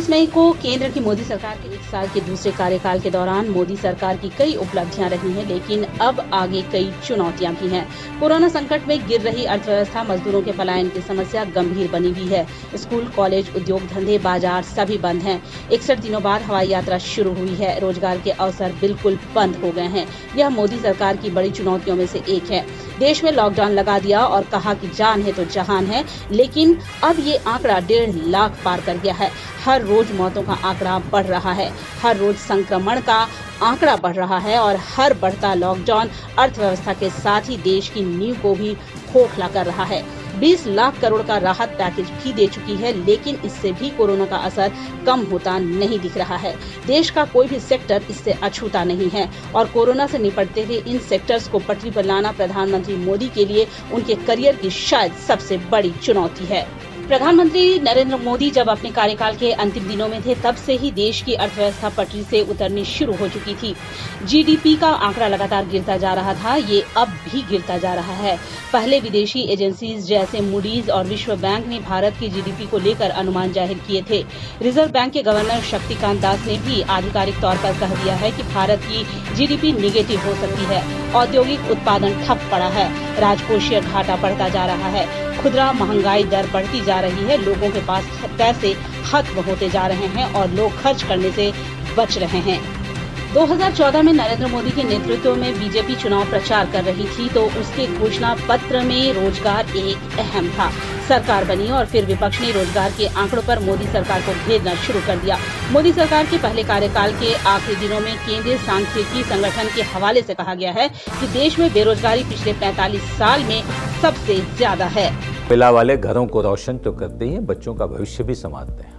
23 मई को केंद्र की मोदी सरकार के 1 साल के दूसरे कार्यकाल के दौरान मोदी सरकार की कई उपलब्धियां रही हैं, लेकिन अब आगे कई चुनौतियां भी हैं। कोरोना संकट में गिर रही अर्थव्यवस्था, मजदूरों के पलायन की समस्या गंभीर बनी हुई है। स्कूल, कॉलेज, उद्योग धंधे, बाजार सभी बंद हैं। 61 दिनों बाद हवाई यात्रा शुरू हुई है। रोजगार के अवसर बिल्कुल बंद हो गए हैं। यह मोदी सरकार की बड़ी चुनौतियों में से एक है। देश में लॉकडाउन लगा दिया और कहा कि जान है तो जहान है, लेकिन अब ये आंकड़ा 1.5 लाख पार कर गया है। हर रोज मौतों का आंकड़ा बढ़ रहा है, हर रोज संक्रमण का आंकड़ा बढ़ रहा है और हर बढ़ता लॉकडाउन अर्थव्यवस्था के साथ ही देश की नींव को भी खोखला कर रहा है। 20 लाख करोड़ का राहत पैकेज भी दे चुकी है, लेकिन इससे भी कोरोना का असर कम होता नहीं दिख रहा है। देश का कोई भी सेक्टर इससे अछूता नहीं है और कोरोना से निपटते हुए इन सेक्टर्स को पटरी पर लाना प्रधानमंत्री मोदी के लिए उनके करियर की शायद सबसे बड़ी चुनौती है। प्रधानमंत्री नरेंद्र मोदी जब अपने कार्यकाल के अंतिम दिनों में थे, तब से ही देश की अर्थव्यवस्था पटरी से उतरनी शुरू हो चुकी थी। जीडीपी का आंकड़ा लगातार गिरता जा रहा था, ये अब भी गिरता जा रहा है। पहले विदेशी एजेंसीज जैसे मूडीज और विश्व बैंक ने भारत की जीडीपी को लेकर अनुमान जाहिर किए थे। रिजर्व बैंक के गवर्नर शक्तिकांत दास ने भी आधिकारिक तौर पर कह दिया है कि भारत की जीडीपी निगेटिव हो सकती है। औद्योगिक उत्पादन ठप पड़ा है, राजकोषीय घाटा बढ़ता जा रहा है, खुदरा महंगाई दर बढ़ती जा रही है, लोगों के पास पैसे खत्म होते जा रहे हैं और लोग खर्च करने से बच रहे हैं। 2014 में नरेंद्र मोदी के नेतृत्व में बीजेपी चुनाव प्रचार कर रही थी, तो उसके घोषणा पत्र में रोजगार एक अहम था। सरकार बनी और फिर विपक्ष ने रोजगार के आंकड़ों पर मोदी सरकार को घेरना शुरू कर दिया। मोदी सरकार के पहले कार्यकाल के आखिरी दिनों में केंद्रीय सांख्यिकी संगठन के हवाले से कहा गया है कि देश में बेरोजगारी पिछले 45 साल में सबसे ज्यादा है। कोयला वाले घरों को रोशन तो करते ही हैं, बच्चों का भविष्य भी संवारते हैं।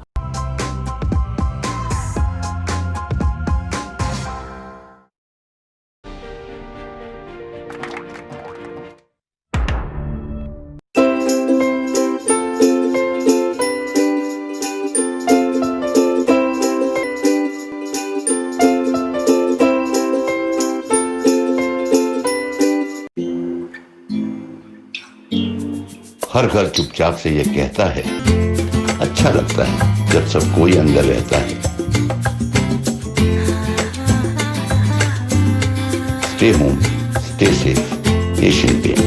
हर घर चुपचाप से ये कहता है, अच्छा लगता है जब सब कोई अंदर रहता है। Stay home, stay safe, Asian paints.